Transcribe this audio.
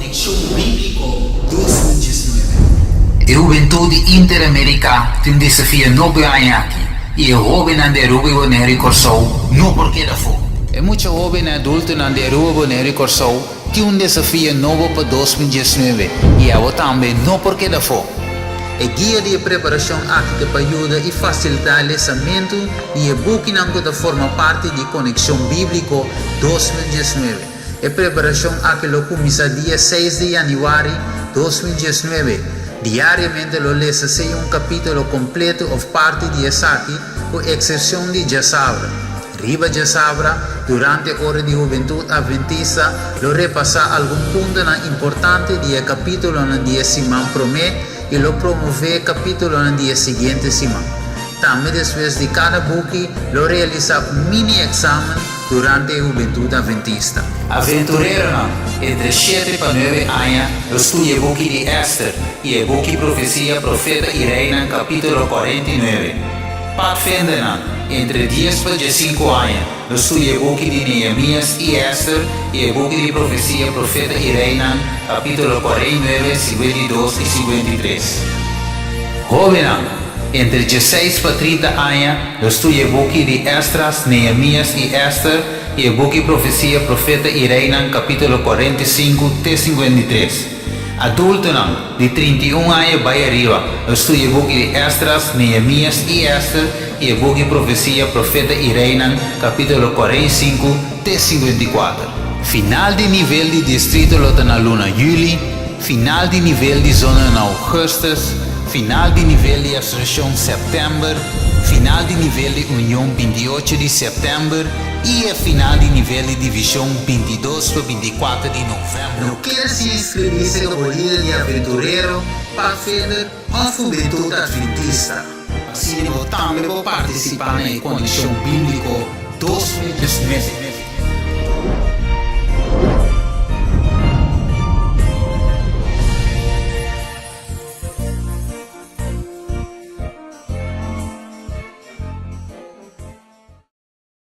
Conexión Bíblico 2019. A juventude interamérica tem um desafio novo aqui. E o jovem ande rua na Ricorsou, não porque da fo. E muitos jovens adultos ande rua na Ricorsou, tem um desafio novo para 2019. E eu também não porque da fo. A guia de preparação aqui para ajudar e facilitar o lançamento e a booking que forma parte de Conexão Bíblico 2019. A preparação aqui começa dia 6 de janeiro de 2019. Diariamente lo lesa sei un capitolo completo of parte di esati con exerción di Jasabra. Riba Jasabra, durante ore di Juventud Adventista, lo repassa algún punto importante di capitolo na dia Simán promé e lo promove capitolo na dia seguinte Simán. Também depois de cada buque, lo realiza un mini examen durante a Juventud Adventista. Aventureiro entre 7 para 9 anos, eu estudo o buque de Esther e o buque Profecia Profeta e Reina, capítulo 49. Pathfinder entre 10 para 5 anos, eu estudo o buque de Neemias e Esther e o buque de Profecia Profeta e Reina, capítulo 49, 52 e 53. Jovem entre 16 para 30 anos, eu estudo o buque de Esdras, Neemias e Esther e o buque Profecia Profeta e Reina, capítulo 45 até 53. Adulto de 31 anos vai arriba, eu estudo o buque de Esdras, Neemias e Esther e o buque Profecia Profeta e Reina, capítulo 45 até 54. Final de nível de distrito lota na luna Juli, final de nível de zona na Augustus, final de nível de associação setembro, final de nível de união 28 de setembro e a final de nível de divisão 22 para 24 de novembro. Não quer se inscrever na bolida de aventureiro, Pathfinder ou Juventud Adventista. Assim, você também pode participar na Conexão Bíblico 2019.